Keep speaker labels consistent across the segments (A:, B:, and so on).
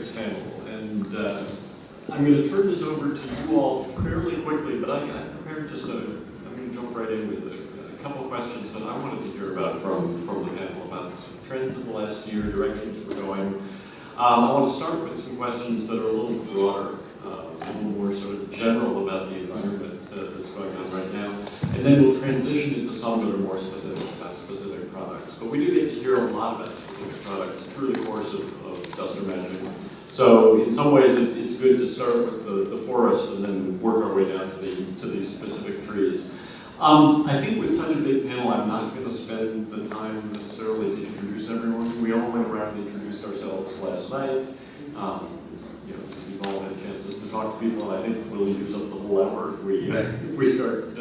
A: matrix panel, and I'm going to turn this over to you all fairly quickly, but I prepared just I'm going to jump right in with a couple of questions that I wanted to hear about from the panel about some trends in the last year, directions we're going. I want to start with some questions that are a little broader, a little more sort of general about the environment that's going on right now, and then we'll transition into some that are more specific about specific products. But we do get to hear a lot about specific products through the course of Duster Magic. So in some ways, it's good to start with the forest and then work our way down to these specific trees. I think with such a big panel, I'm not going to spend the time necessarily to introduce everyone. We all went around and introduced ourselves last night. We've all had chances to talk to people, and I think we'll use up the whole hour if we start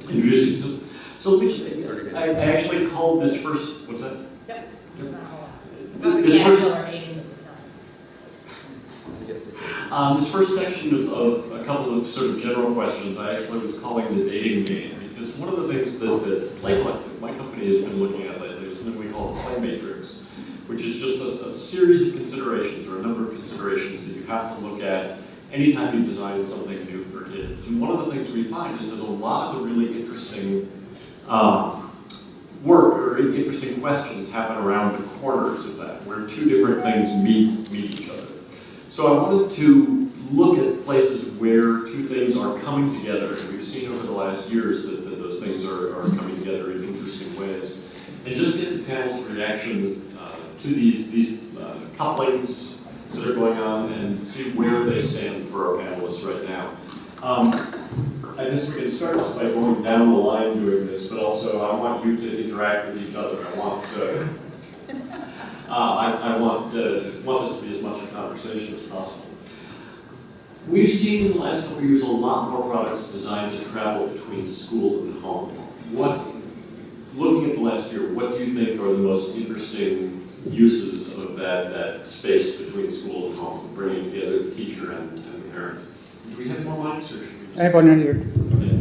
A: introducing some. So let me just, I actually called this first, what's that?
B: Yep.
A: This first section of a couple of sort of general questions, I actually was calling the dating game, because one of the things that Play Collective, my company, has been looking at lately is something we call the Play Matrix, which is just a series of considerations, or a number of considerations that you have to look at anytime you design something new for kids. And one of the things we find is that a lot of the really interesting work or interesting questions happen around the corners of that, where two different things meet each other. So I wanted to look at places where two things are coming together, and we've seen over the last years that those things are coming together in interesting ways. And just get the panel's reaction to these couplings that are going on and see where they stand for our panelists right now. I guess we can start just by going down the line doing this, but also I want you to interact with each other. I want this to be as much a conversation as possible. We've seen in the last couple of years a lot more products designed to travel between school and home. Looking at the last year, what do you think are the most interesting uses of that space between school and home, bringing together the teacher and the parent? Do we have more mics, or should we just...
C: I have one here.
A: Okay.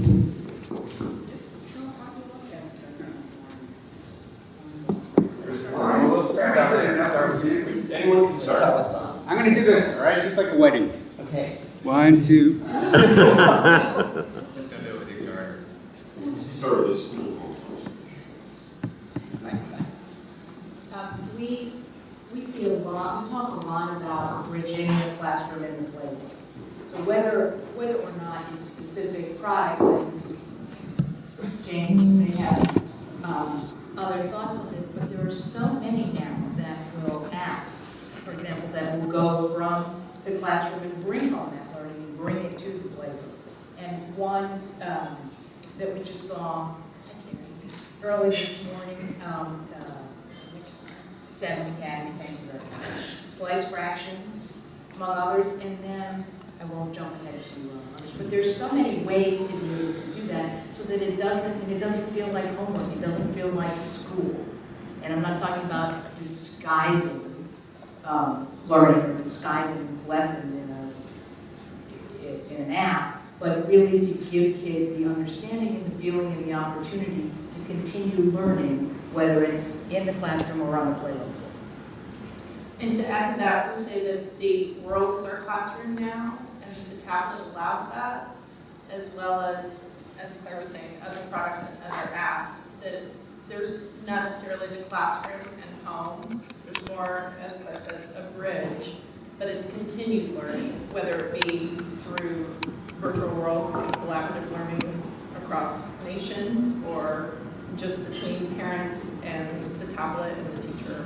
A: Anyone can start.
C: I'm going to do this, all right? Just like a wedding.
B: Okay.
C: 1, 2.
D: Just gonna do it with your card.
A: Let's start with the school.
E: We see a lot, we talk a lot about bridging the classroom and the playroom. So whether or not in specific products, and Jayne may have other thoughts on this, but there are so many now that will apps, for example, that will go from the classroom and bring home that learning and bring it to the playroom. And one that we just saw early this morning, 7 Academy, thank you very much. Slice fractions, among others, and then I won't jump ahead to others, but there's so many ways to be able to do that so that it doesn't feel like homework, it doesn't feel like school. And I'm not talking about disguising learning or disguising lessons in an app, but really to give kids the understanding and the feeling and the opportunity to continue learning, whether it's in the classroom or on the playground.
F: And to add to that, we'll say that the world is our classroom now, and the tablet allows that, as well as Claire was saying, other products and other apps, that there's not necessarily the classroom and home. There's more, as Claire said, a bridge, but it's continued learning, whether it be through virtual worlds and collaborative learning across nations, or just between parents and the tablet and the teacher.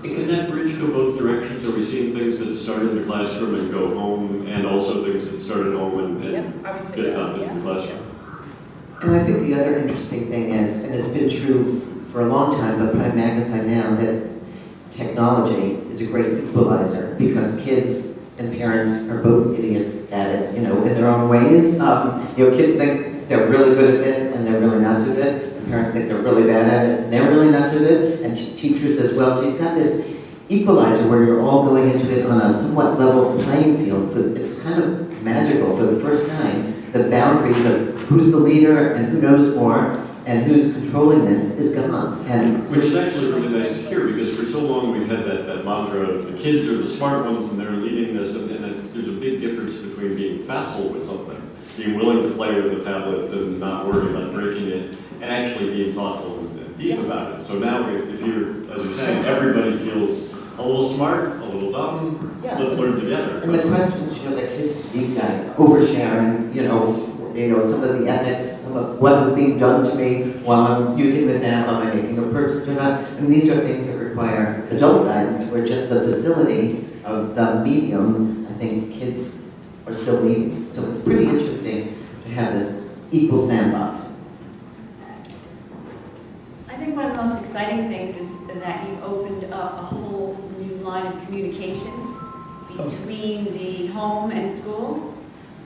A: And can that bridge go both directions? Are we seeing things that start in the classroom and go home, and also things that start at home and
F: I would say
A: get
F: yes.
A: content in the classroom?
F: Yes.
B: And I think the other interesting thing is, and it's been true for a long time, but probably magnified now, that technology is a great equalizer because kids and parents are both idiots at it, in their own ways. Kids think they're really good at this and they're really not so good. And parents think they're really bad at it and they're really not so good. And teachers as well. So you've got this equalizer where you're all going into it on a somewhat level playing field. It's kind of magical for the first time. The boundaries of who's the leader and who knows more and who's controlling this is gone. And
A: Which is actually really nice to hear, because for so long we've had that mantra of the kids are the smart ones and they're leading this, and there's a big difference between being facile with something, being willing to play with a tablet and not worry about breaking it, and actually being thoughtful and deep about it. So now if you're, as you're saying, everybody feels a little smart, a little dumb,
B: Yeah.
A: let's learn together.
B: And the questions, the kids need that oversharing, some of the ethics, some of what is being done to me while I'm using this app, am I making a purchase or not? I mean, these are things that require adult guidance, where just the facility of the medium, I think kids are still needing. So it's pretty interesting to have this equal sandbox.
G: I think one of the most exciting things is that you've opened up a whole new line of communication between the home and school.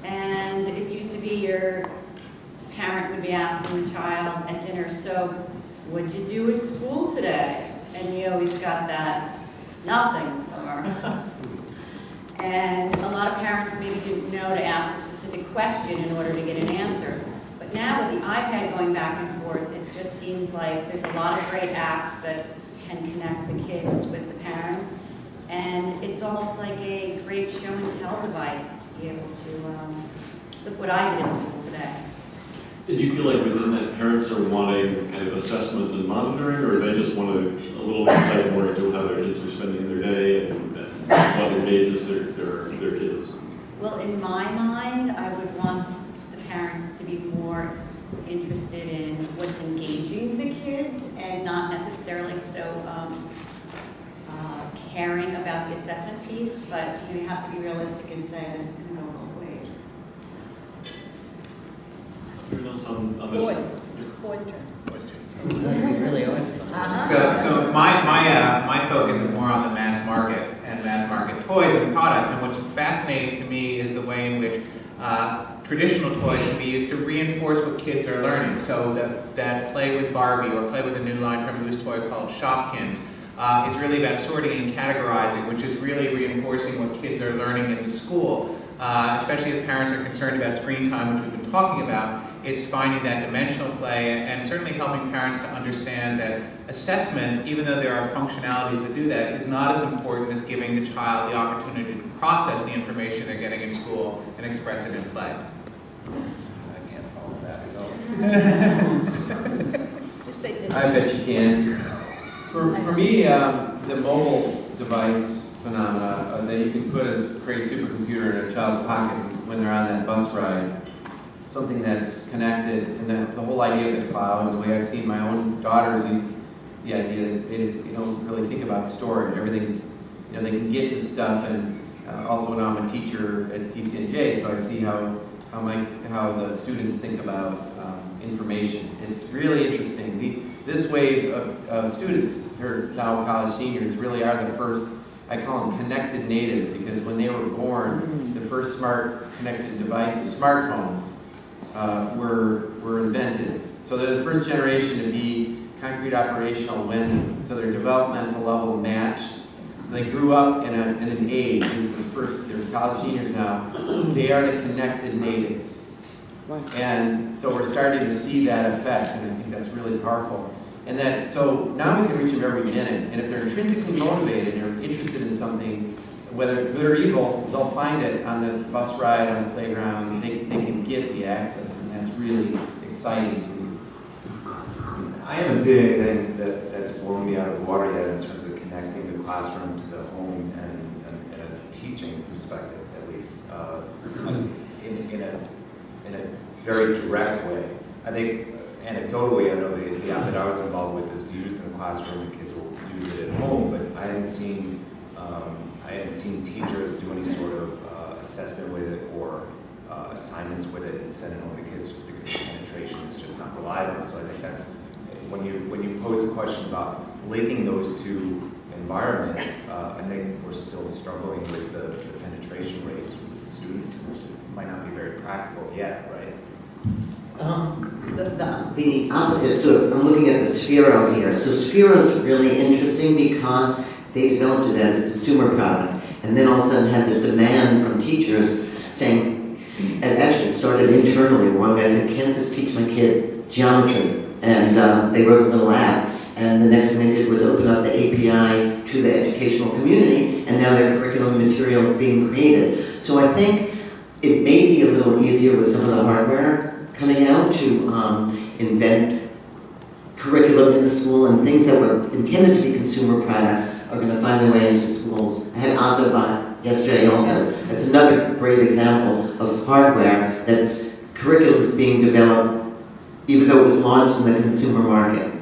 G: And it used to be your parent would be asking the child at dinner, so what'd you do at school today? And you always got that, nothing, or and a lot of parents maybe didn't know to ask a specific question in order to get an answer. But now with the iPad going back and forth, it just seems like there's a lot of great apps that can connect the kids with the parents. And it's almost like a great show and tell device to be able to, look what I did at school today.
A: Did you feel like within that parents are wanting kind of assessment and monitoring, or they just want a little insight more into how their kids are spending their day and what engages their kids?
G: Well, in my mind, I would want the parents to be more interested in what's engaging the kids and not necessarily so caring about the assessment piece, but you have to be realistic and say that it's going to go both ways.
A: Anyone else on this?
G: Boys turn.
B: You really are.
D: So my focus is more on the mass market and mass market toys and products. And what's fascinating to me is the way in which traditional toys can be used to reinforce what kids are learning. So that play with Barbie or play with a new line from Moose Toy called Shopkins is really about sorting and categorizing, which is really reinforcing what kids are learning in the school. Especially as parents are concerned about screen time, which we've been talking about. It's finding that dimensional play and certainly helping parents to understand that assessment, even though there are functionalities that do that, is not as important as giving the child the opportunity to process the information they're getting in school and express it in play. I can't follow that at all.
E: Just say
H: I bet you can. For me, the mobile device phenomena that you can put a great supercomputer in a child's pocket when they're on that bus ride, something that's connected, and the whole idea of the cloud, and the way I've seen my own daughters use the idea that they don't really think about storage. Everything's, they can get to stuff, and also now I'm a teacher at TCNJ, so I see how the students think about information. It's really interesting. This wave of students, who are now college seniors, really are the first, I call them connected natives, because when they were born, the first smart connected devices, smartphones, were invented. So they're the first generation to be concrete operational so their developmental level matched. So they grew up in an age, this is the first, they're college seniors now, they are the connected natives. And so we're starting to see that effect, and I think that's really powerful. And so now we can reach them every minute, and if they're intrinsically motivated and are interested in something, whether it's good or evil, they'll find it on this bus ride, on the playground, they can get the access, and that's really exciting to me.
I: I haven't seen anything that's blown me out of the water yet in terms of connecting the classroom to the home and a teaching perspective, at least, in a very direct way. I think anecdotally, I know the app that I was involved with is used in the classroom, and kids will use it at home, but I haven't seen teachers do any sort of assessment with it or assignments with it and send it home to kids, just because the penetration is just not reliable. So I think that's when you pose a question about linking those two environments, I think we're still struggling with the penetration rates with the students, and the students. It might not be very practical yet, right?
B: The opposite, so I'm looking at the Sphero here. So Sphero is really interesting because they developed it as a consumer product, and then all of a sudden had this demand from teachers saying, and actually it started internally. One guy said, can't this teach my kid geometry? and they wrote a little app. And the next thing they did was open up the API to the educational community, and now their curriculum materials being created. So I think it may be a little easier with some of the hardware coming out to invent curriculum in the school, and things that were intended to be consumer products are going to find their way into schools. I had Ozobot yesterday also. That's another great example of hardware that's curriculums being developed even though it was launched in the consumer market.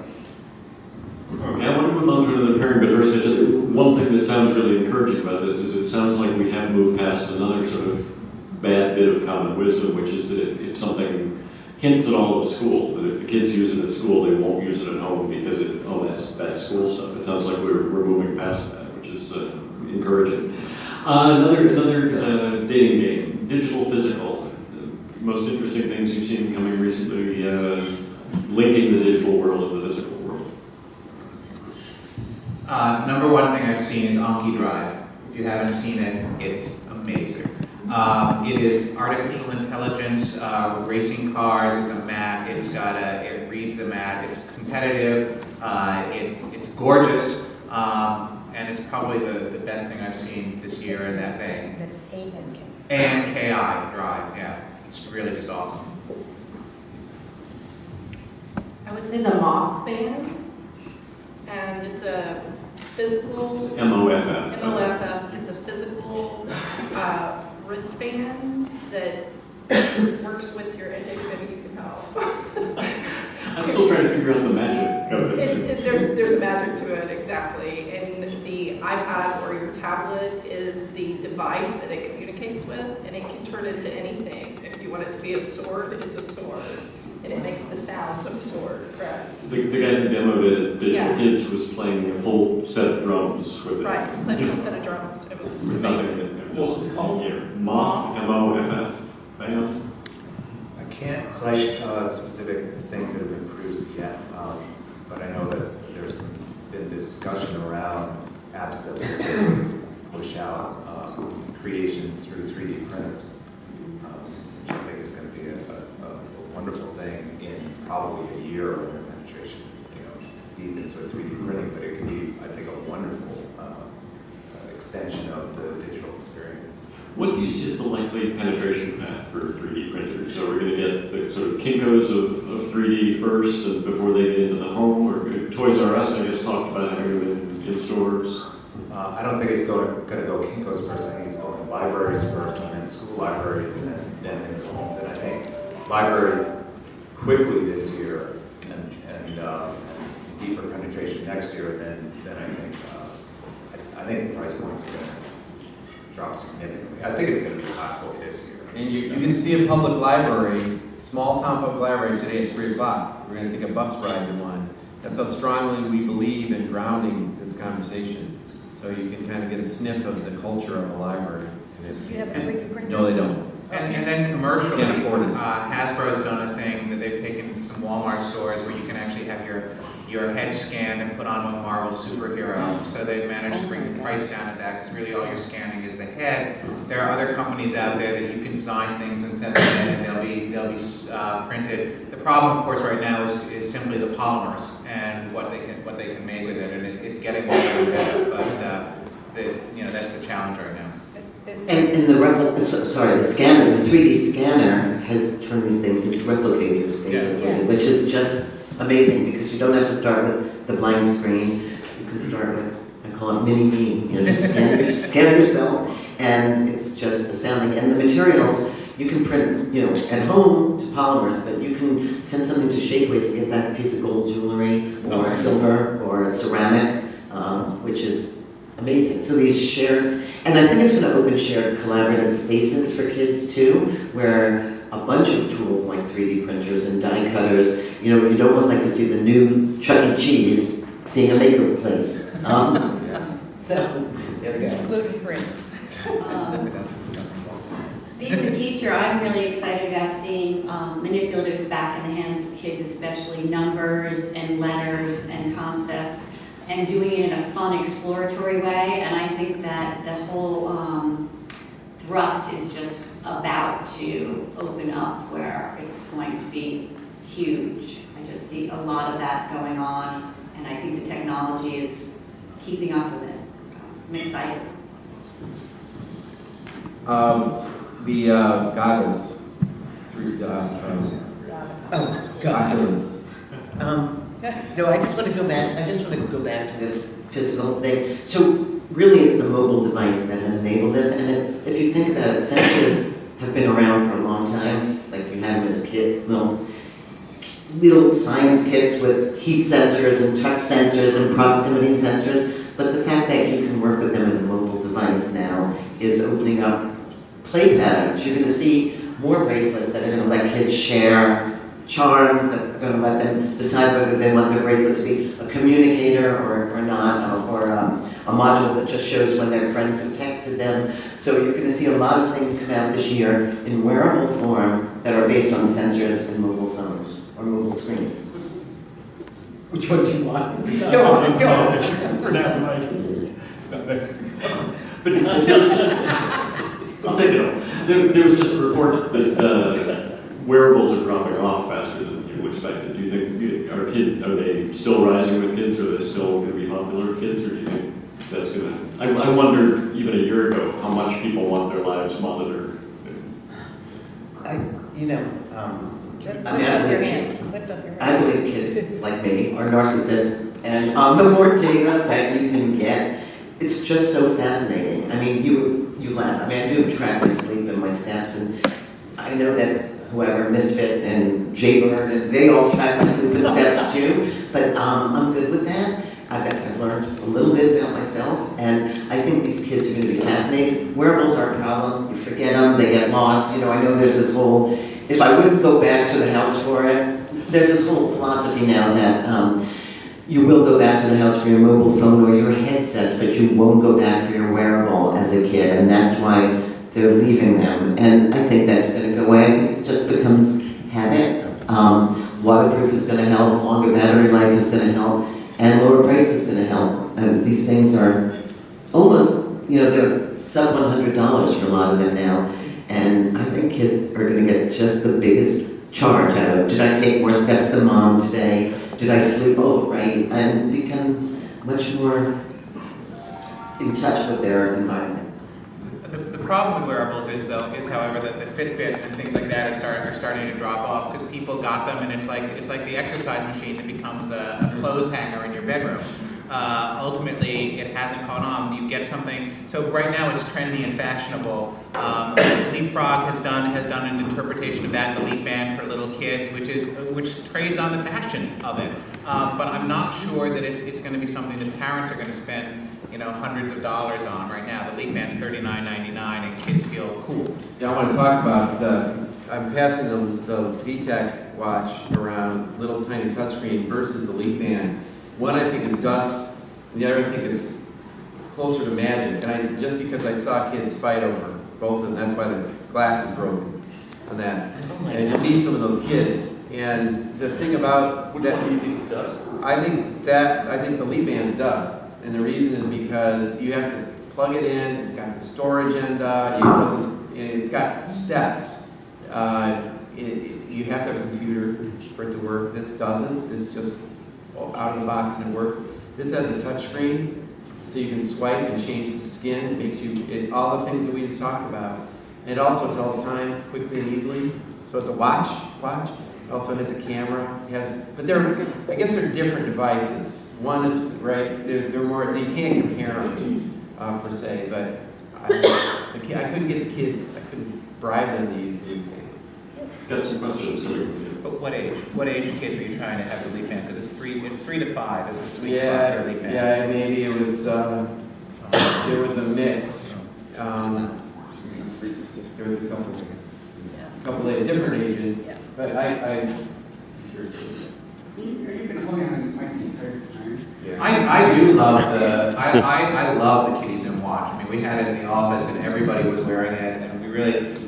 A: Okay, I want to move on to another parent, but first, just one thing that sounds really encouraging about this is it sounds like we have moved past another sort of bad bit of common wisdom, which is that if something hints at all of school, that if the kids use it at school, they won't use it at home because that's school stuff. It sounds like we're moving past that, which is encouraging. Another dating game, digital, physical. The most interesting things you've seen coming recently, linking the digital world and the physical world.
D: Number one thing I've seen is Anki Drive. If you haven't seen it, it's amazing. It is artificial intelligence, racing cars. It's a mat. It reads the mat. It's competitive. It's gorgeous, and it's probably the best thing I've seen this year in that vein.
E: That's ANK.
D: ANKI Drive. Yeah, it's really just awesome.
F: I would say the moth band, and it's a physical,
A: MOFF.
F: MOFF, it's a physical wristband that works with your intake, maybe you can help.
A: I'm still trying to figure out the magic of it.
F: There's a magic to it, exactly. And the iPad or your tablet is the device that it communicates with, and it can turn into anything. If you want it to be a sword, it's a sword. And it makes the sounds of a sword, correct?
A: The guy who demoed it at Digital
F: Yeah.
A: Kids was playing a full set of drums with it.
F: Right, played a set of drums. It was
A: With nothing
F: amazing.
A: in it. What was it called? Moth, MOFF. Bam.
I: I can't cite specific things that have been produced yet, but I know that there's been discussion around apps that will push out creations through 3D printers, which I think is going to be a wonderful thing in probably a year of their penetration, deep into 3D printing, but it can be, I think, a wonderful extension of the digital experience.
A: What do you see as the likely penetration path for 3D printers? Are we going to get the sort of Kinkos of 3D first and before they get into the home? Or Toys R Us, I guess, talked about having them in stores.
I: I don't think it's going to go Kinko's first. I think it's going to libraries first, and then school libraries, and then into homes. And I think libraries quickly this year, and deeper penetration next year. Then I think the price points are going to drop significantly. I think it's going to be practical this year.
H: And you can see a public library, small town public library today at 3 o'clock. We're going to take a bus ride to one. That's how strongly we believe in grounding this conversation. So you can kind of get a sniff of the culture of a library.
E: You have a 3D printer?
H: No, they don't.
D: And then commercially,
H: Can't afford it.
D: Hasbro's done a thing that they've taken some Walmart stores where you can actually have your head scanned and put on a Marvel superhero. So they've managed to bring the price down at that because really all you're scanning is the head. There are other companies out there that you can design things and send them in and they'll be printed. The problem, of course, right now is simply the polymers and what they can make with it, and it's getting better and better. But that's the challenge right now.
B: And the scanner, the 3D scanner has turned these things into replicators, basically,
E: Yeah.
B: which is just amazing because you don't have to start with the blank screen. You can start with, I call it mini-me, just scan it yourself, and it's just astounding. And the materials, you can print, at home to polymers, but you can send something to Shapeways and get back a piece of gold jewelry or silver or ceramic, which is amazing. So these shared, and I think it's going to open shared collaborative spaces for kids too, where a bunch of tools like 3D printers and die cutters, you'd almost like to see the new Chuck E. Cheese being a maker place. So, there we go.
E: Gluten-free.
G: Being a teacher, I'm really excited about seeing manipulatives back in the hands of kids, especially numbers and letters and concepts, and doing it in a fun, exploratory way. And I think that the whole thrust is just about to open up where it's going to be huge. I just see a lot of that going on, and I think the technology is keeping up with it. So I'm excited.
H: The goggles through
B: Oh, God.
H: Oculus.
B: No, I just want to go back, to this physical thing. So really, it's the mobile device that has enabled this, and if you think about it, sensors have been around for a long time, like you had them as a kid, little science kits with heat sensors and touch sensors and proximity sensors, but the fact that you can work with them in a mobile device now is opening up play patterns. You're going to see more bracelets that are going to let kids share charms, that's going to let them decide whether they want their bracelet to be a communicator or not, or a module that just shows when their friends have texted them. So you're going to see a lot of things come out this year in wearable form that are based on sensors and mobile phones or mobile screens. Which one do you want? Go on.
A: For now, Mike. But I'll take it on. There was just a report that wearables are dropping off faster than you expected. Do you think are they still rising with kids? Are they still going to be popular with kids, or do you think that's going to? I wondered even a year ago how much people want their lives monitored.
B: I believe kids like me are narcissists, and the more data that you can get, it's just so fascinating. I mean, you laugh. I mean, I do track my sleep and my steps, and I know that whoever, Misfit and Byrne, and they all track my sleep and steps too, but I'm good with that. I've learned a little bit about myself, and I think these kids are going to be fascinated. Wearables are a problem. You forget them, they get lost. I know there's this whole, if I wouldn't go back to the house for it, there's this whole philosophy now that you will go back to the house for your mobile phone or your headsets, but you won't go back for your wearable as a kid, and that's why they're leaving them. And I think that's going to go away. I think it just becomes habit. Waterproof is going to help, longer battery life is going to help, and lower price is going to help. These things are almost, they're sub $100 for a lot of them now, and I think kids are going to get just the biggest charge out of it. Did I take more steps than mom today? Did I sleep right? And become much more in touch with their environment.
D: The problem with wearables is however that the Fitbit and things like that are starting to drop off because people got them, and it's like the exercise machine that becomes a clothes hanger in your bedroom. Ultimately, it hasn't caught on. You get something. So right now, it's trendy and fashionable. Leapfrog has done an interpretation of that, the Leap Band for little kids, which trades on the fashion of it. But I'm not sure that it's going to be something that parents are going to spend hundreds of dollars on right now. The Leap Band's $39.99, and kids feel cool.
H: Yeah, I want to talk about I'm passing the VTech watch around, little tiny touchscreen versus the Leap Band. One I think is dust, and the other I think is closer to magic. And just because I saw kids fight over both of them, that's why the glass is broken on that. And you need some of those kids. And the thing about
A: Which one do you think is dust?
H: I think the Leap Band's dust. And the reason is because you have to plug it in, it's got the storage end, it's got steps. You have to have a computer for it to work. This doesn't. This just out of the box and it works. This has a touch screen, so you can swipe and change the skin. It makes all the things that we just talked about. And it also tells time quickly and easily. So it's a watch. It also has a camera. I guess they're different devices. One is they're more. They can't compare them per se, but I couldn't get the kids. I couldn't bribe them to use the Leap Band.
A: Got some questions coming.
D: But what age kids are you trying to have the Leap Band? Because it's 3 to 5 is the sweet spot for Leap Band.
H: Yeah, maybe it was. There was a mix. There was a couple of different ages, but
C: You've been holding on this mic the entire time.
H: Yeah.
D: I do love I love the Kitty Zoom watch. I mean, we had it in the office and everybody was wearing it, and we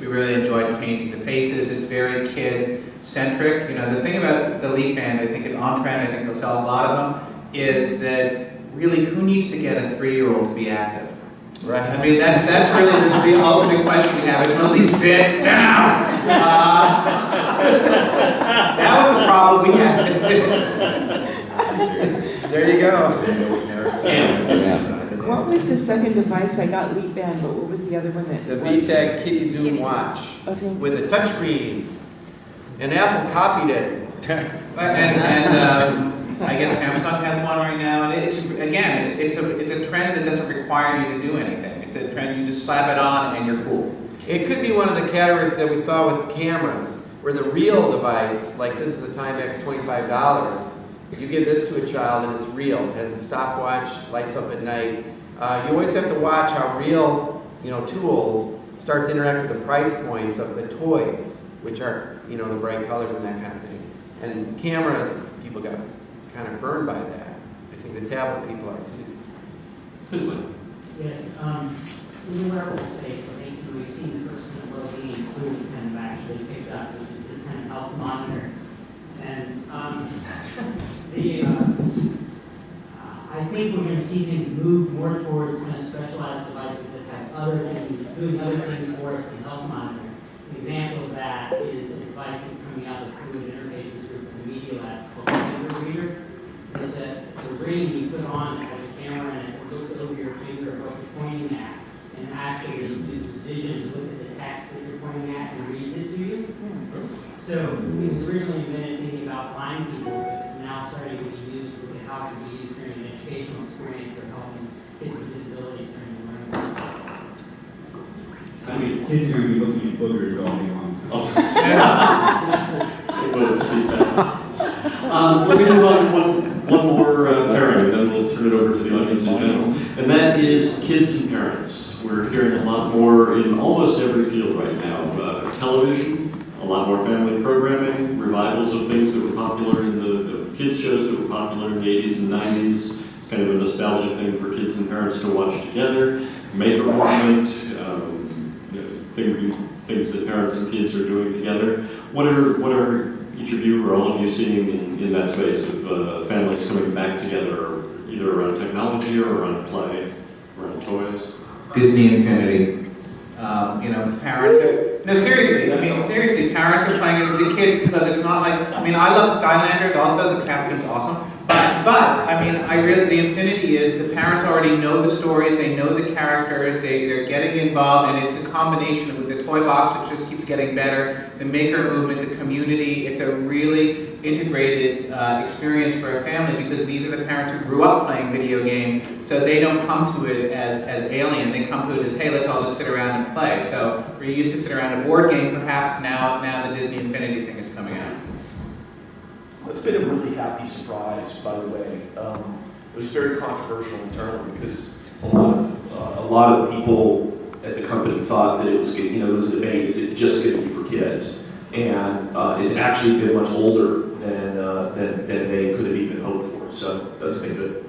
D: really enjoyed changing the faces. It's very kid centric. The thing about the Leap Band, I think it's on trend. I think they'll sell a lot of them. Is that really who needs to get a 3-year-old to be active? Right, I mean, that's really the ultimate question we have, it's mostly sit down. That was the problem we had.
H: There you go.
J: What was the second device? I got Leap Band, but what was the other one that?
H: The VTech Kitty Zoom watch
J: Oh, thanks.
H: with a touchscreen. And Apple copied it.
D: And I guess Samsung has one right now, and it's a trend that doesn't require you to do anything. It's a trend, you just slap it on and you're cool.
H: It could be one of the catalysts that we saw with cameras, where the real device, like this is a Timex $25, you give this to a child and it's real. It has a stopwatch, lights up at night. You always have to watch how real, tools start to interact with the price points of the toys, which are, the bright colors and that kind of thing. And cameras, people got kind of burned by that. I think the tablet people are too.
K: Yes, in the wearable space, I think we've seen the first kind of well-being tool kind of actually picked up, which is this kind of health monitor. And I think we're going to see things move more towards kind of specialized devices that have other things, doing other things for us than health monitor. An example of that is a device that's coming out of the Fluid Interfaces group in the Media Lab called the Finger Reader. It's a ring you put on that has a camera and it looks over your finger at what you're pointing at, and actually uses vision to look at the text that you're pointing at and reads it to you. So it was originally invented thinking about blind people, but it's now starting to be used to look at how it can be used during an educational experience or helping kids with disabilities during the learning process.
C: I mean, kids are going to be looking at boogers all day long.
A: Let me move on to one more pairing, and then we'll turn it over to the audience in general. And that is kids and parents. We're hearing a lot more in almost every field right now. Television, a lot more family programming, revivals of things that were popular in the kids shows that were popular in the 80s and 90s. It's kind of a nostalgia thing for kids and parents to watch together. Maker movement, things that parents and kids are doing together. What are each of you or all of you seeing in that space of families coming back together, either around technology or around play, around toys?
D: Disney Infinity. Parents are, seriously, parents are playing it with the kids because it's not like, I love Skylanders also, the trap game's awesome, but the Infinity is, the parents already know the stories, they know the characters, they're getting involved, and it's a combination with the toy box, which just keeps getting better, the maker movement, the community, it's a really integrated experience for a family because these are the parents who grew up playing video games, so they don't come to it as alien, they come to it as, hey, let's all just sit around and play. So we used to sit around a board game, perhaps now the Disney Infinity thing is coming out.
L: It's been a really happy surprise, by the way. It was very controversial internally because a lot of people at the company thought that it was, there was a debate, is it just going to be for kids? And it's actually been much older than they could have even hoped for. So that's been good.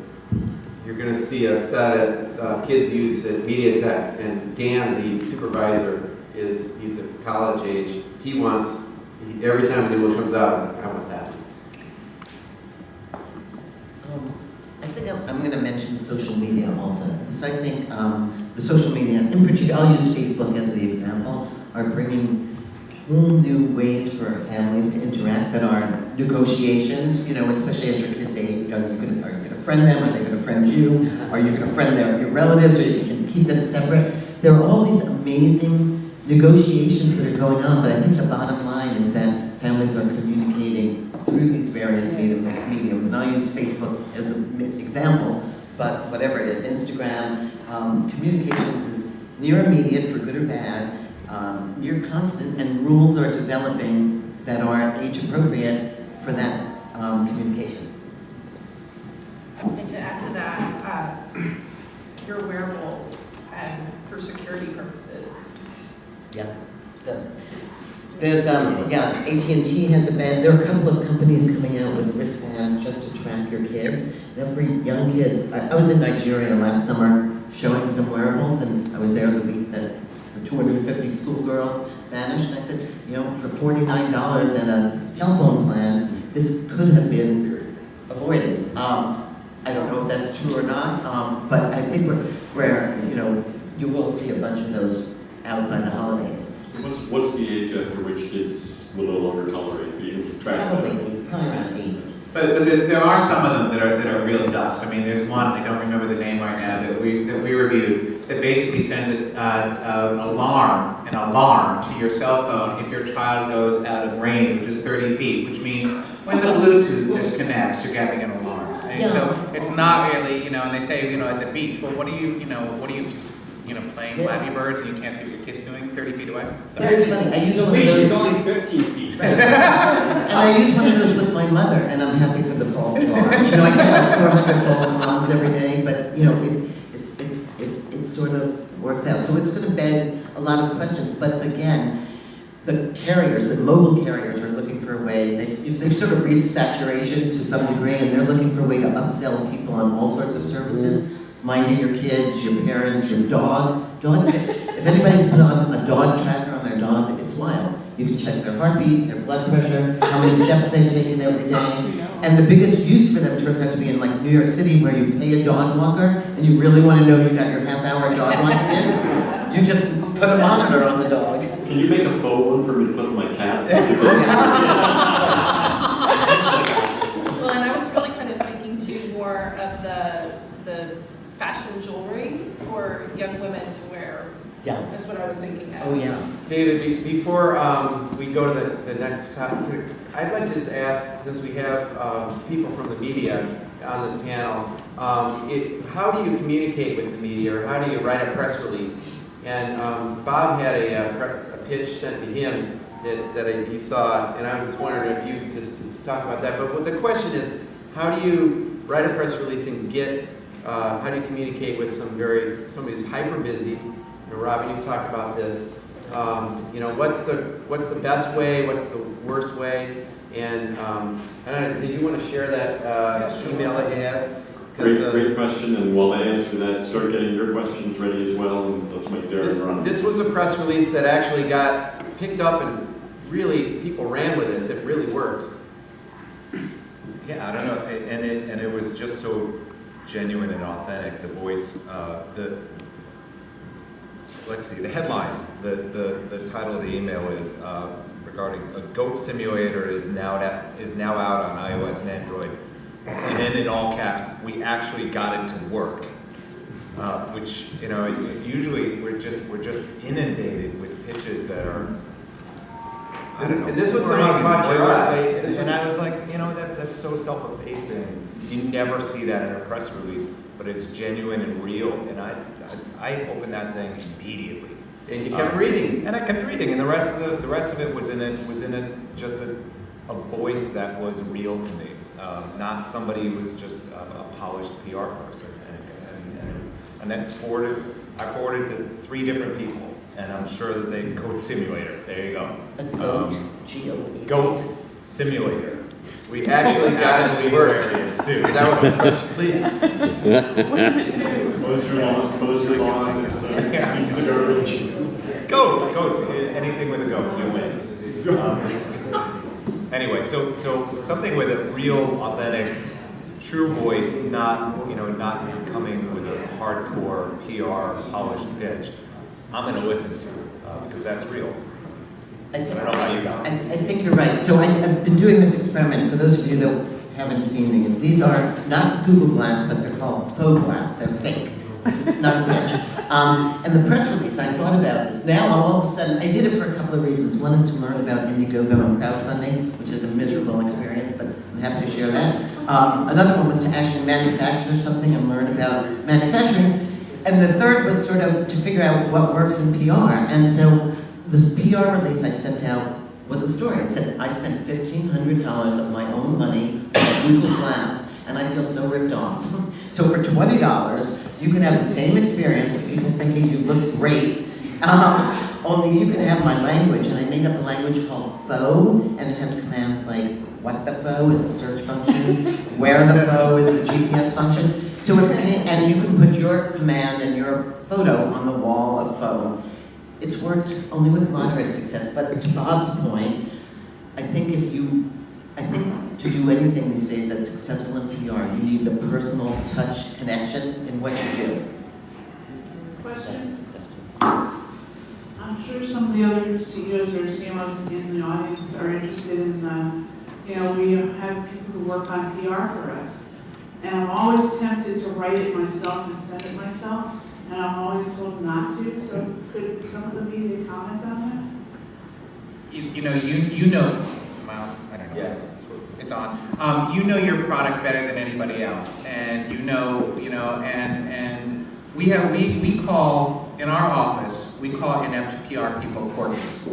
H: You're going to see a set at kids use at MediaTek, and Dan, the supervisor, he's at college age. Every time a new one comes out, he's like, I want that.
B: I think I'm going to mention social media also, because I think the social media, in particular, I'll use Facebook as the example, are bringing whole new ways for families to interact that are negotiations, especially as your kids age. Are you going to friend them? Are they going to friend you? Are you going to friend your relatives, or you can keep them separate? There are all these amazing negotiations that are going on, but I think the bottom line is that families are communicating through these various mediums. And I'll use Facebook as an example, but whatever it is, Instagram, communications is near immediate for good or bad, near constant, and rules are developing that are age appropriate for that communication.
F: And to add to that, your wearables and for security purposes.
B: Yeah. There's AT&T has a band. There are a couple of companies coming out with wristbands just to track your kids. For young kids, I was in Nigeria last summer showing some wearables, and I was there the week that the 250 schoolgirls vanished. And I said, for $49 and a cell phone plan, this could have been avoided. I don't know if that's true or not, but I think we're you will see a bunch of those out by the holidays.
A: What's the age after which kids will no longer tolerate being tracked?
B: Probably around 8.
D: But there are some of them that are real dust. I mean, there's one, I don't remember the name right now, that we reviewed, that basically sends an alarm to your cell phone if your child goes out of range, which is 30 feet, which means when the Bluetooth disconnects, you're getting an alarm. And so it's not really, and they say, at the beach, well, what are you playing Flappy Birds and you can't see what your kid's doing 30 feet away?
B: But it's funny, I use
C: The
B: one of
C: leash is
B: those,
C: only 15 feet.
B: and I use one of those with my mother, and I'm happy for the false alarms. I get like 400 false alarms every day, but it sort of works out. So it's going to beg a lot of questions, but again, the mobile carriers are looking for a way, they've sort of reached saturation to some degree, and they're looking for a way to upsell people on all sorts of services. Minding your kids, your parents, your dog. If anybody's put on a dog tracker on their dog, it's wild. You can check their heartbeat, their blood pressure, how many steps they've taken every day. And the biggest use for them turns out to be in like New York City, where you pay a dog walker, and you really want to know you got your half-hour dog walk in. You just put a monitor on the dog.
A: Can you make a faux one for me to put on my cats?
F: Well, and I was really kind of speaking to more of the fashion jewelry for young women to wear.
B: Yeah.
F: That's what I was thinking of.
B: Oh, yeah.
H: David, before we go to the next topic, I'd like to just ask, since we have people from the media on this panel, how do you communicate with the media, or how do you write a press release? And Bob had a pitch sent to him that he saw, and I was just wondering if you just talk about that. But the question is, how do you write a press release and how do you communicate with somebody who's hyper busy? Robin, you've talked about this. What's the best way? What's the worst way? And did you want to share that email that you had?
A: Great question, and while they answer that, start getting your questions ready as well, and let's make Darren run.
H: This was a press release that actually got picked up, and really people ran with this. It really worked.
I: Yeah, I don't know, and it was just so genuine and authentic. The voice, let's see, the headline, the title of the email is regarding a goat simulator is now out on iOS and Android, and then in all caps, we actually got it to work. Which usually we're just inundated with pitches that are. I don't know.
H: And this one somehow caught your eye.
I: And I was like, that's so self-effacing. You never see that in a press release, but it's genuine and real. And I opened that thing immediately.
H: And you kept reading.
I: And I kept reading, and the rest of it was in it just a voice that was real to me, not somebody who was just a polished PR person. And I forwarded to 3 different people, and I'm sure that they Goat Simulator. There you go. Goat Simulator.
H: We actually got it to work.
I: Too.
H: That was the press release.
A: Close your lawn.
I: Goats. Anything with a goat, you win. Anyway, so something with a real, authentic, true voice, not coming with a hardcore PR polished pitch. I'm going to listen to because that's real. I don't know how you guys.
B: I think you're right. So I've been doing this experiment. For those of you that haven't seen these are not Google Glass, but they're called faux glass. They're fake. This is not a pitch. And the press release, I thought about this. Now, all of a sudden, I did it for a couple of reasons. One is to learn about Indiegogo and crowdfunding, which is a miserable experience, but I'm happy to share that. Another one was to actually manufacture something and learn about manufacturing. And the third was sort of to figure out what works in PR. And so this PR release I sent out was a story. It said, I spent $1,500 of my own money on Google Glass, and I feel so ripped off. So for $20, you can have the same experience of people thinking you look great, only you can have my language. And I made up a language called faux, and it has commands like, what the faux is the search function, where the faux is the GPS function. So and you can put your command and your photo on the wall of faux. It's worked only with moderate success, but to Bob's point, I think to do anything these days that's successful in PR, you need the personal touch connection in what you do.
F: Question?
M: I'm sure some of the other CEOs or CMOs in the audience are interested in we have people who work on PR for us. And I'm always tempted to write it myself and send it myself, and I'm always told not to, so could some of the media comment on that?
D: You know, well, I don't know.
H: Yes.
D: It's on. You know your product better than anybody else, and and we call, in our office, we call inept PR people Courtneys.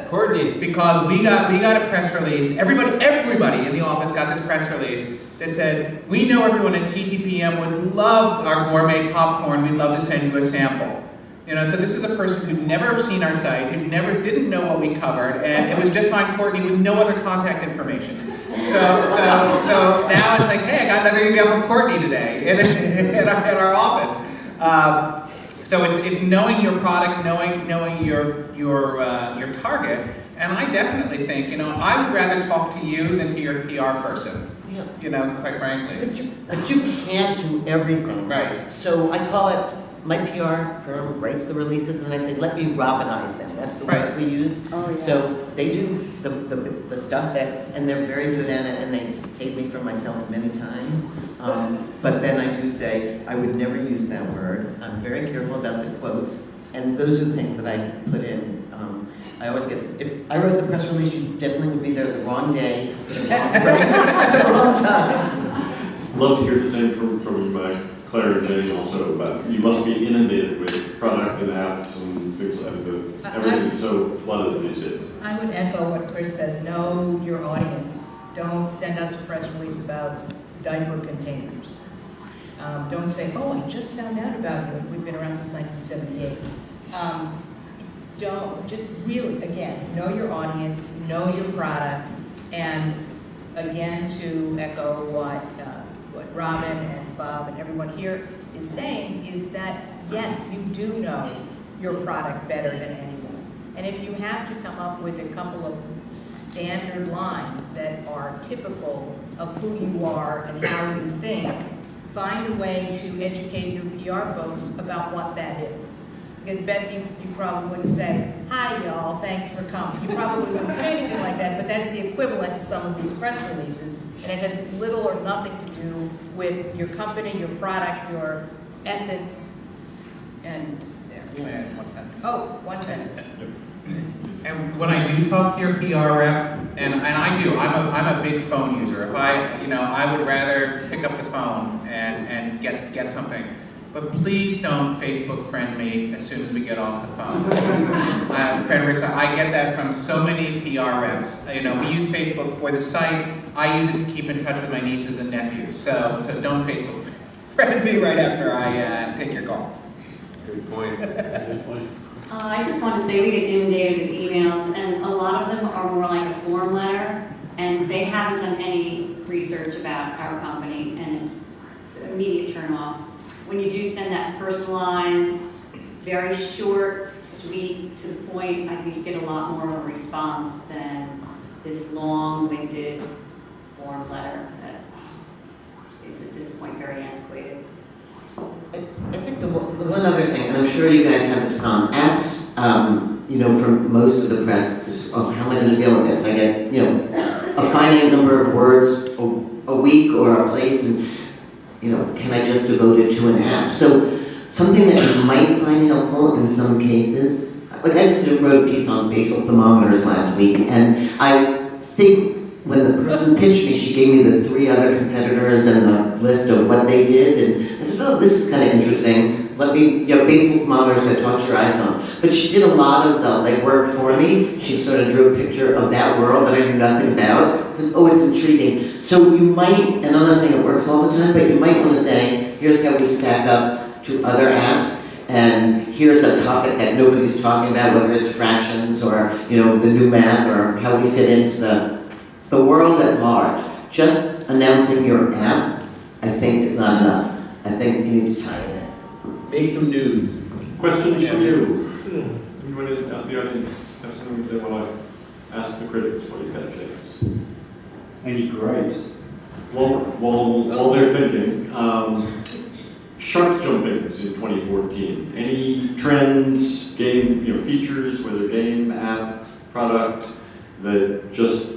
D: Courtneys. Because we got a press release. Everybody in the office got this press release that said, we know everyone at TTPM would love our gourmet popcorn. We'd love to send you a sample. So this is a person who'd never seen our site, who didn't know what we covered, and it was just on Courtney with no other contact information. So now it's like, hey, I got another email from Courtney today in our office. So it's knowing your product, knowing your target, and I definitely think, I would rather talk to you than to your PR person.
B: Yeah.
D: Quite frankly.
B: But you can't do everything.
D: Right.
B: So I call it, my PR firm writes the releases, and then I say, let me Robinize them. That's the word we use.
J: Oh, yeah.
B: So they do the stuff and they're very good at it, and they save me from myself many times. But then I do say, I would never use that word. I'm very careful about the quotes, and those are the things that I put in. I always get, if I wrote the press release, you definitely would be there the wrong day, for the wrong phrase, at the wrong time.
A: Love to hear the same from Claire and Jayne also about, you must be inundated with product and apps and things like that. Everything's so flooded these days.
E: I would echo what Chris says, know your audience. Don't send us a press release about diaper containers. Don't say, oh, I just found out about you. We've been around since 1978. Just really, again, know your audience, know your product, and again, to echo what Robin and Bob and everyone here is saying, is that, yes, you do know your product better than anyone. And if you have to come up with a couple of standard lines that are typical of who you are and how you think, find a way to educate your PR folks about what that is. Because Beth, you probably wouldn't say, hi y'all, thanks for coming. You probably wouldn't say anything like that, but that's the equivalent to some of these press releases. And it has little or nothing to do with your company, your product, your essence, and there.
D: You may add one sentence.
E: Oh, one sentence.
D: And when I do talk to your PR rep, and I do, I'm a big phone user. If I would rather pick up the phone and get something. But please don't Facebook friend me as soon as we get off the phone. I get that from so many PR reps. We use Facebook for the site. I use it to keep in touch with my nieces and nephews. So don't Facebook friend me right after I take your call.
H: Good point. Good point.
G: I just want to say we get inundated with emails, and a lot of them are more like a form letter, and they haven't done any research about our company, and it's an immediate turn off. When you do send that personalized, very short, sweet, to the point, I think you get a lot more of a response than this long-winded form letter that is at this point very antiquated.
B: I think the one other thing, and I'm sure you guys have this problem, apps, from most of the press, how am I going to deal with this? I get, a finite number of words a week or a place, and, can I just devote it to an app? So something that you might find helpful in some cases, like I just wrote a piece on basal thermometers last week, and I think when the person pitched me, she gave me the 3 other competitors and a list of what they did, and I said, oh, this is kind of interesting. Let me, basal thermometers that talk to your iPhone. But she did a lot of the legwork for me. She sort of drew a picture of that world that I knew nothing about. I said, oh, it's intriguing. So you might, and I'm not saying it works all the time, but you might want to say, here's how we stack up to other apps, and here's a topic that nobody's talking about, whether it's fractions or, the new math or how we fit into the world at large. Just announcing your app, I think, is not enough. I think you need to tie in it.
H: Make some news.
A: Questions from you? Anybody out in the audience have something they want to ask the critics while you've got a chance?
C: Any gripes?
A: While they're thinking, shark jumpings in 2014. Any trends, game, features, whether game, app, product, that just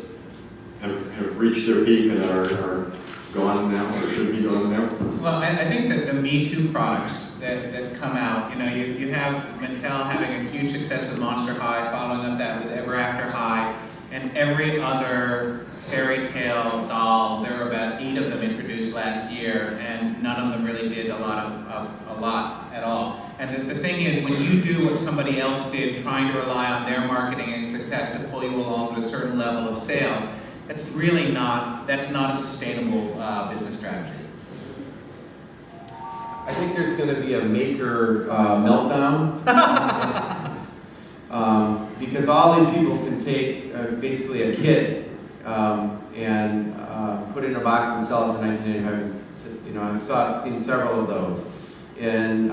A: have reached their peak and are gone now, or should be gone now?
D: Well, I think that the Me Too products that come out, you have Mattel having a huge success with Monster High, following up that with Ever After High, and every other fairy tale doll. There were about 8 of them introduced last year, and none of them really did a lot at all. And the thing is, when you do what somebody else did, trying to rely on their marketing and success to pull you along to a certain level of sales, that's not a sustainable business strategy.
H: I think there's going to be a maker meltdown. Because all these people can take basically a kit and put it in a box and sell it for $19.95. I've seen several of those. And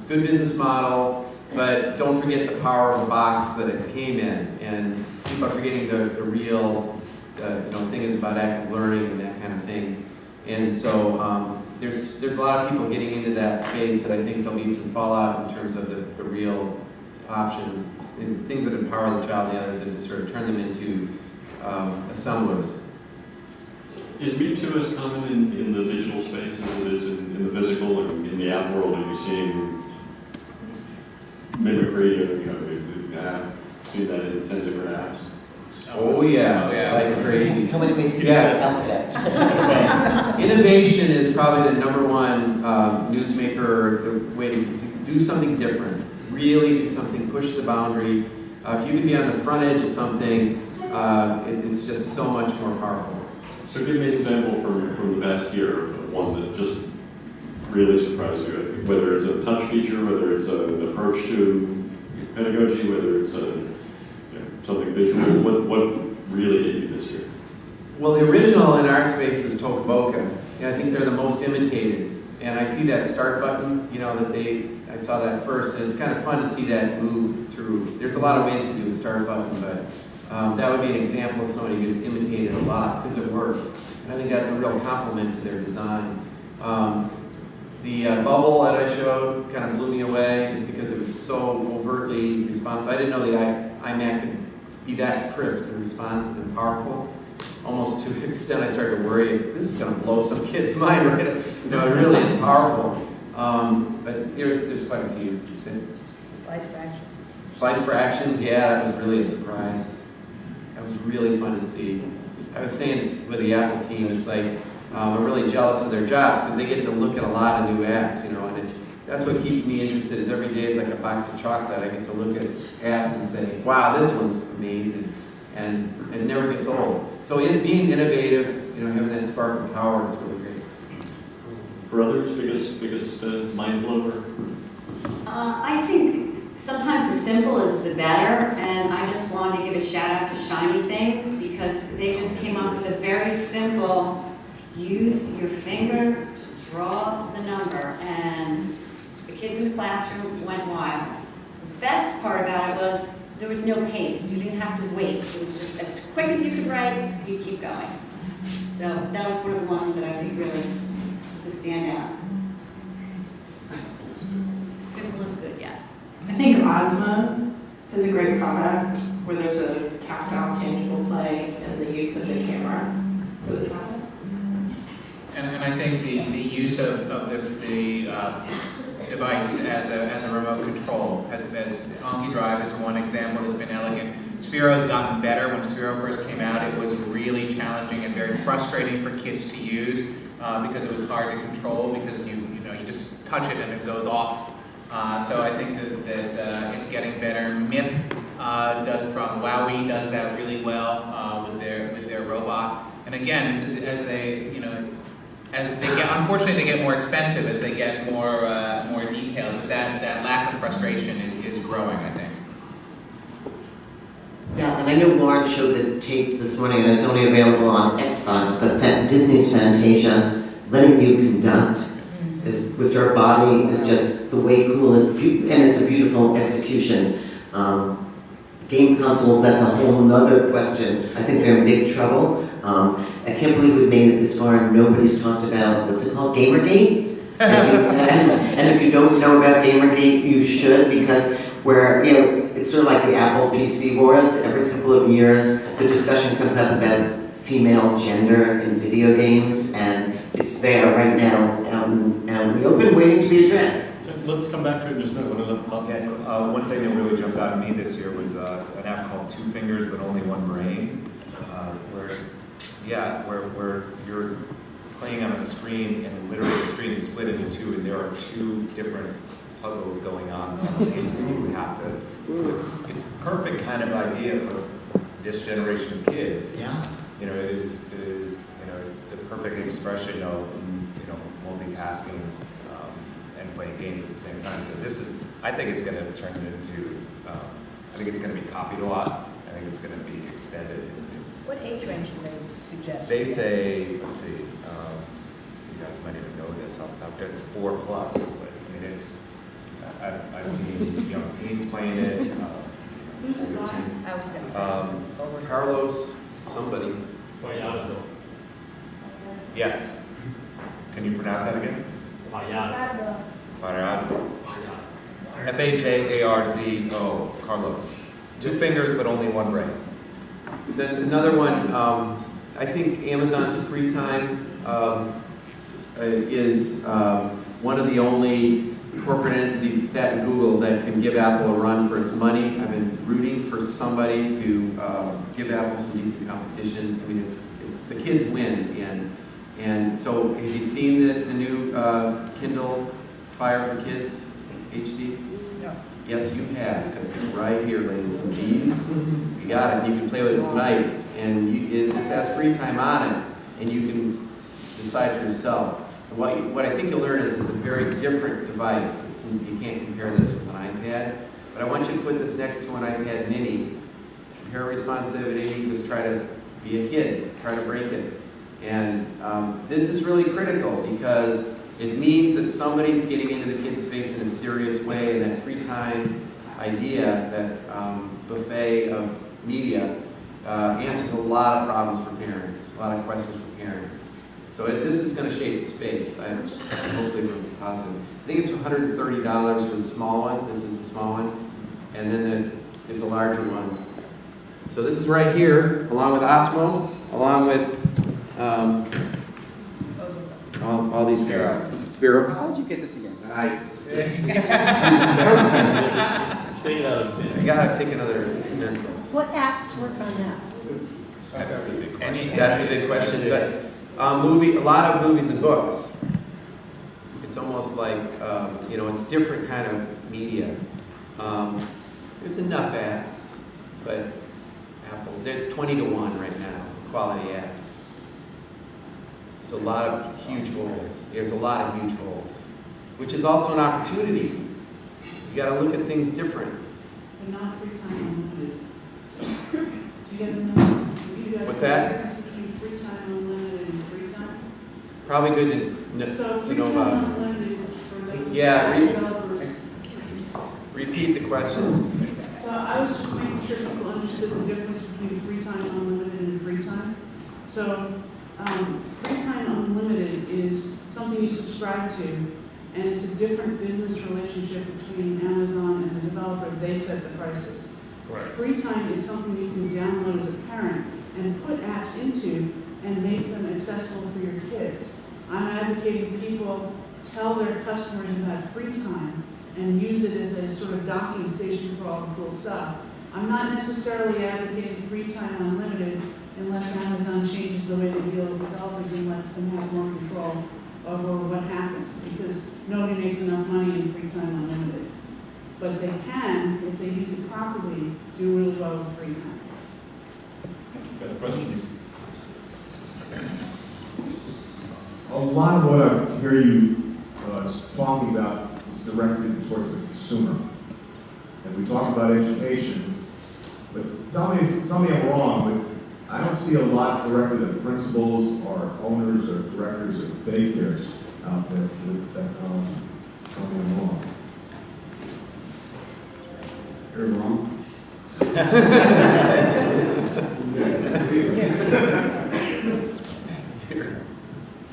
H: good business model, but don't forget the power of the box that it came in. And people are forgetting the real thing is about active learning and that kind of thing. And so there's a lot of people getting into that space that I think there'll be some fallout in terms of the real options, things that empower the child and the others, and to sort of turn them into assemblers.
A: Is Me Too as common in the digital space as it is in the physical and in the app world? Are you seeing mimicry? Seen that in 10 different apps?
H: Oh yeah, like crazy.
B: How many ways can you say alphabet?
H: Innovation is probably the number one newsmaker way to do something different. Really do something, push the boundary. If you can be on the front edge of something, it's just so much more powerful.
A: So give me an example from the past year of one that just really surprised you, whether it's a touch feature, whether it's an approach to pedagogy, whether it's something visual. What really hit you this year?
H: Well, the original in our space is Toca Boca, and I think they're the most imitated. And I see that start button, I saw that first, and it's kind of fun to see that move through. There's a lot of ways to do a start button, but that would be an example of somebody who gets imitated a lot because it works. And I think that's a real compliment to their design. The bubble that I showed kind of blew me away just because it was so overtly responsive. I didn't know the iMac could be that crisp and responsive and powerful. Almost to an extent I started to worry, this is going to blow some kid's mind, right? It really is powerful. But there's quite a few.
E: Slice fractions.
H: Slice fractions, yeah, that was really a surprise. That was really fun to see. I was saying this with the Apple team, it's like, I'm really jealous of their jobs because they get to look at a lot of new apps, and that's what keeps me interested. Is every day is like a box of chocolate. I get to look at apps and say, wow, this one's amazing, and it never gets old. So being innovative, having that spark of power is really great.
A: For others, biggest mind blower?
G: I think sometimes the simple is the better, and I just wanted to give a shout out to Shiny Things because they just came up with a very simple, use your finger to draw the number, and the kids in the classroom went wild. The best part about it was there was no pace. You didn't have to wait. It was just as quick as you could write, you keep going. So that was one of the ones that I think really was a standout. Simple is good, yes.
N: I think Ozma is a great product where there's a tactile, tangible play and the use of the camera for the tablet.
D: And I think the use of the device as a remote control, as Anki Drive is one example that's been elegant. Sphero's gotten better. When Sphero first came out, it was really challenging and very frustrating for kids to use because it was hard to control because you just touch it and it goes off. So I think that it's getting better. MIP from WowWee does that really well with their robot. And again, this is as they get, unfortunately, they get more expensive as they get more detailed. But that lack of frustration is growing, I think.
B: Yeah, and I know Lauren showed the tape this morning, and it's only available on Xbox, but Disney's Fantasia, letting you conduct with your body is just the way cool is, and it's a beautiful execution. Game consoles, that's a whole nother question. I think they're in big trouble. I can't believe we've made it this far and nobody's talked about, what's it called, Gamergate? And if you don't know about Gamergate, you should, because it's sort of like the Apple PC wars. Every couple of years, the discussion comes up about female gender in video games, and it's there right now, out in the open, waiting to be addressed.
A: So let's come back to it in just a minute.
I: One thing that really jumped out at me this year was an app called Two Fingers But Only One Brain, where you're playing on a screen and literally the screen is split into two, and there are two different puzzles going on simultaneously. You have to. It's a perfect kind of idea for this generation of kids.
K: Yeah.
I: It is the perfect expression of multitasking and playing games at the same time. So I think it's going to turn into. I think it's going to be copied a lot. I think it's going to be extended.
E: What age range do they suggest?
I: They say, let's see, you guys might even know this off the top. It's 4+, but it's. I've seen young teens playing it.
M: Who's the guy?
I: teens.
E: I was going to say.
H: Carlos, somebody.
I: Yes. Can you pronounce that again? Fajardo. Fajardo. Carlos. Two fingers, but only one brain.
H: Then another one, I think Amazon's free time is one of the only corporate entities, that and Google, that can give Apple a run for its money. I've been rooting for somebody to give Apple some decent competition. I mean, it's the kids win in the end. And so, have you seen the new Kindle Fire for Kids HD?
E: No.
H: Yes, you have, because it's right here, ladies and G's. You got it. You can play with it tonight, and this has free time on it, and you can decide for yourself. What I think you'll learn is it's a very different device. You can't compare this with an iPad, but I want you to put this next to an iPad mini. Compare responsivity, just try to be a kid, try to break it. And this is really critical because it means that somebody's getting into the kid's space in a serious way, and that free time idea, that buffet of media, answers a lot of problems for parents, a lot of questions for parents. So this is going to shape the space. Hopefully we're positive. I think it's $130 for the small one. This is the small one. And then there's a larger one. So this is right here, along with Osmo, along with all these guys. Sphero.
C: How did you get this again?
H: Nice.
C: Take it out of the
H: I gotta take another example.
N: What apps work on that?
I: That's the big question.
H: That's a big question. A lot of movies and books. It's almost like it's different kind of media. There's enough apps, but Apple, there's 20 to 1 right now, quality apps. There's a lot of huge holes. There's a lot of huge holes, which is also an opportunity. You got to look at things different.
M: But not free time unlimited. Do you guys know?
H: What's that?
M: The difference between free time unlimited and free time?
H: Probably good
M: So
H: to
M: free
H: know
M: time
H: about.
M: unlimited for those developers.
H: Repeat the question.
M: So I was just making sure people understood the difference between free time unlimited and free time. So free time unlimited is something you subscribe to, and it's a different business relationship between Amazon and the developer. They set the prices.
A: Right.
M: Free time is something you can download as a parent and put apps into and make them accessible for your kids. I'm advocating people tell their customers about free time and use it as a sort of docking station for all the cool stuff. I'm not necessarily advocating free time unlimited unless Amazon changes the way they deal with developers and lets them have more control over what happens, because nobody makes enough money in free time unlimited. But they can, if they use it properly, do really well with free time.
A: Got a question?
O: A lot of what I hear you talking about is directed towards the consumer. And we talk about education, but tell me if I'm wrong, but I don't see a lot directed at principals or owners or directors of daycares out there with technology. Tell me I'm wrong.
C: You're wrong.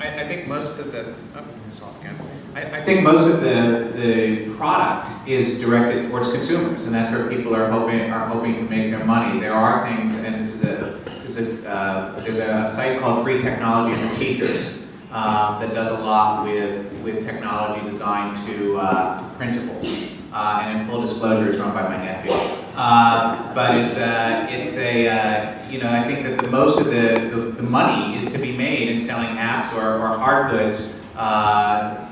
D: I think most of the, oh, it's off again. I I think most of the product is directed towards consumers, and that's where people are hoping to make their money. There are things, and there's a site called Free Technology for Teachers that does a lot with technology designed to principals. And in full disclosure, it's run by my nephew. But I think that the most of the money is to be made in selling apps or hard goods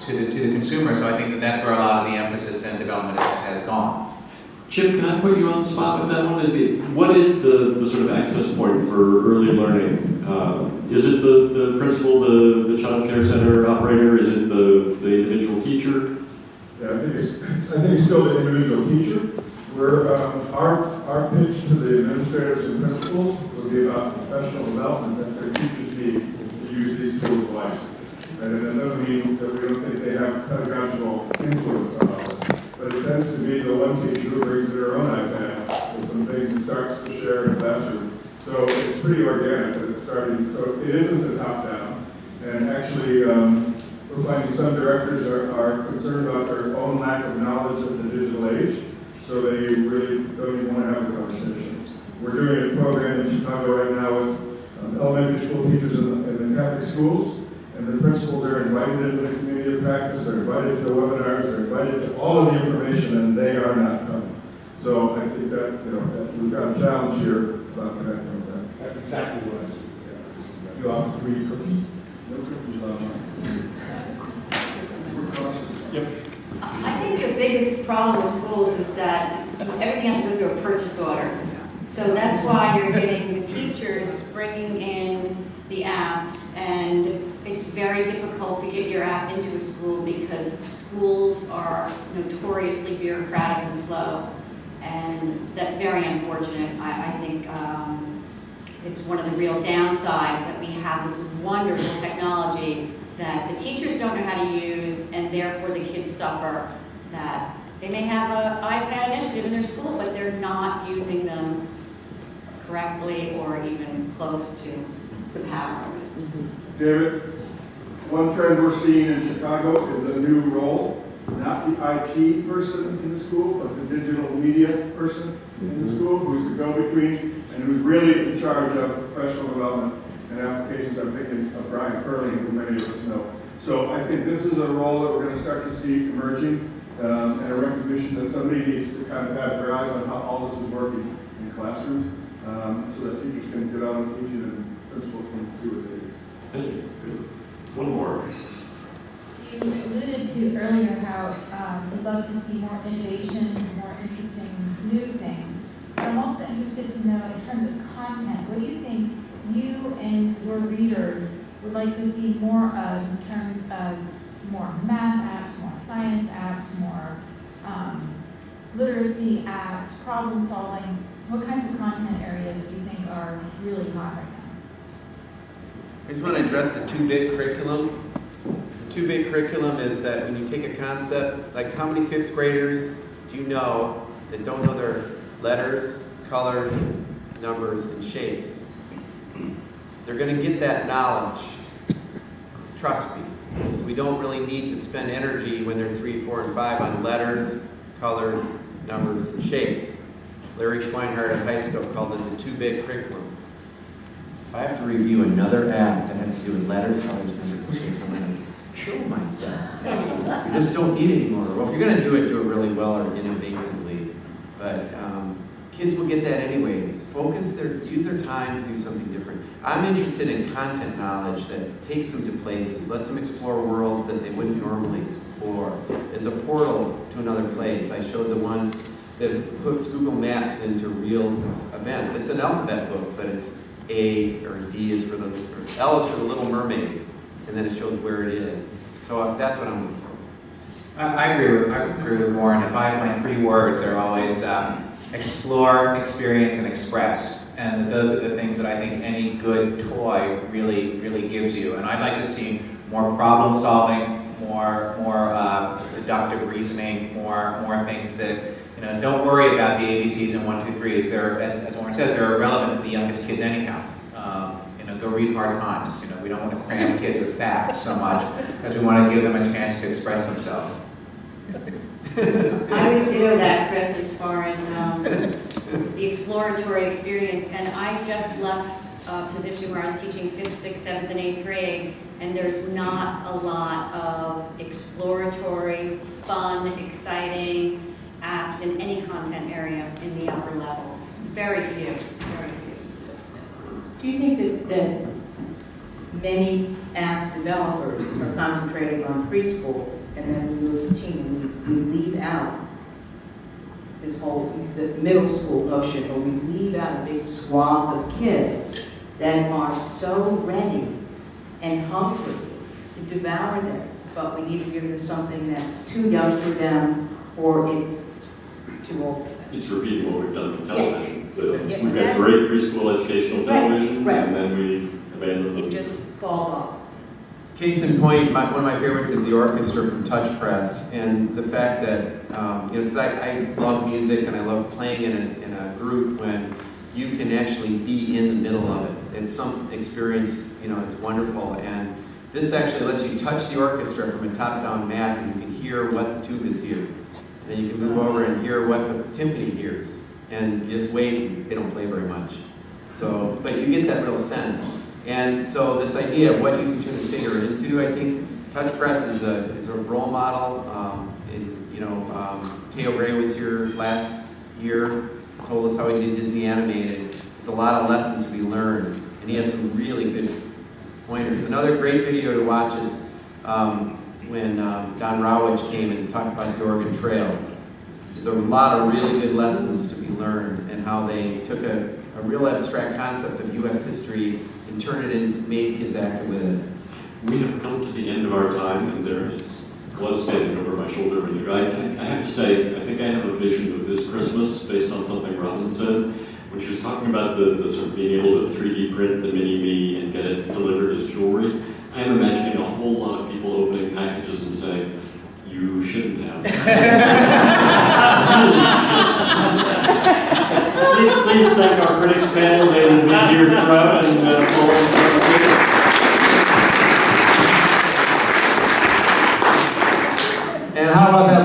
D: to the consumer. So I think that that's where a lot of the emphasis and development has gone.
A: Chip, can I put you on the spot with that one? What is the sort of access point for early learning? Is it the principal, the child care center operator? Is it the individual teacher?
O: Yeah, I think it's still the individual teacher, where our pitch to the administrators and principals would be about professional development that their teachers need to use these tools wisely. And that doesn't mean that we don't think they have pedagogical influence on all this, but it tends to be the one teacher who brings their own iPad with some things and starts to share in the classroom. So it's pretty organic, but it's starting, so it isn't the top down. And actually, we're finding some directors are concerned about their own lack of knowledge of the digital age, so they really don't even want to have the conversation. We're doing a program in Chicago right now with elementary school teachers in the Catholic schools, and the principals are invited into the community of practice, they're invited to the webinars, they're invited to all of the information, and they are not coming. So I think that, that we've got a challenge here about connecting with that. That's exactly what I do. You offer free cookies? No cookies online. Yep.
G: I think the biggest problem with schools is that everything has to go through a purchase order. So that's why you're getting the teachers bringing in the apps, and it's very difficult to get your app into a school because schools are notoriously bureaucratic and slow, and that's very unfortunate. I think it's one of the real downsides that we have this wonderful technology that the teachers don't know how to use, and therefore the kids suffer that they may have an iPad initiative in their school, but they're not using them correctly or even close to the power of it.
O: David, one trend we're seeing in Chicago is a new role, not the IT person in the school, but the digital media person in the school, who's the go-between and who's really in charge of professional development and applications. I'm thinking of Brian Curley, who many of us know. So I think this is a role that we're going to start to see emerging, and a recognition that somebody needs to kind of have their eyes on how all this is working in classrooms, so that teachers can get on and teach it and principals can do what they do.
A: Thank you. Good. One more.
P: You alluded to earlier how you'd love to see more innovation, more interesting new things. But I'm also interested to know, in terms of content, what do you think you and your readers would like to see more of in terms of more math apps, more science apps, more literacy apps, problem solving? What kinds of content areas do you think are really hot right now?
H: I just want to address the two-bit curriculum. The two-bit curriculum is that when you take a concept, like how many fifth graders do you know that don't know their letters, colors, numbers, and shapes? They're going to get that knowledge. Trust me. Because we don't really need to spend energy when they're 3, 4, and 5 on letters, colors, numbers, and shapes. Larry Schweinhardt at high school called it the two-bit curriculum.
Q: If I have to review another app that has to do with letters, colors, numbers, and shapes, I'm going to kill myself. We just don't need anymore. Well, if you're going to do it really well or innovatively. But kids will get that anyways. Use their time to do something different. I'm interested in content knowledge that takes them to places, lets them explore worlds that they wouldn't normally explore. It's a portal to another place. I showed the one that hooks Google Maps into real events. It's an alphabet book, but it's A or D is for the, or L is for the Little Mermaid, and then it shows where it is. So that's what I'm looking for.
D: I agree with Warren. If I have my 3 words, they're always explore, experience, and express. And those are the things that I think any good toy really gives you. And I'd like to see more problem solving, more deductive reasoning, more things that, don't worry about the ABCs and 1, 2, 3s. They're, as Warren says, they're irrelevant to the youngest kids anyhow. go read hard times. We don't want to cram kids with facts so much, because we want to give them a chance to express themselves.
G: I would ditto that, Chris, as far as the exploratory experience. And I just left a position where I was teaching 5th, 6th, 7th, and 8th grade, and there's not a lot of exploratory, fun, exciting apps in any content area in the upper levels. Very few, very few.
E: Do you think that many app developers are concentrating on preschool, and then we move to teen, and we leave out this whole, the middle school notion, or we leave out a big swath of kids that are so ready and hungry to devour this, but we need to give them something that's too young for them, or it's too old for them?
A: It's repeating what we've done with television.
E: Yeah,
A: We've got great preschool educational television,
E: right.
A: and then we abandon
E: It just falls off.
H: Case in point, one of my favorites is the orchestra from Touch Press, and the fact that, because I love music and I love playing in a group when you can actually be in the middle of it. It's some experience, it's wonderful, and this actually lets you touch the orchestra from a top-down map, and you can hear what the tuba's hear. And you can move over and hear what the timpani hears, and you just wait, and they don't play very much. So, but you get that real sense. And so this idea of what you can figure into, I think Touch Press is a role model. Teo Gray was here last year, told us how he did Disney animated. There's a lot of lessons to be learned, and he has some really good pointers. Another great video to watch is when Don Rowich came and talked about the Oregon Trail. There's a lot of really good lessons to be learned, and how they took a real abstract concept of U.S. history and turned it into, made kids active with it.
A: We have come to the end of our time, and there was standing over my shoulder over there. I have to say, I think I have a vision of this Christmas based on something Robin said, when she was talking about the sort of being able to 3D print the mini-me and get it delivered as jewelry. I am imagining a whole lot of people opening packages and saying, you shouldn't have. Please thank our critics panel. They will be here throughout and forward.
H: And how about that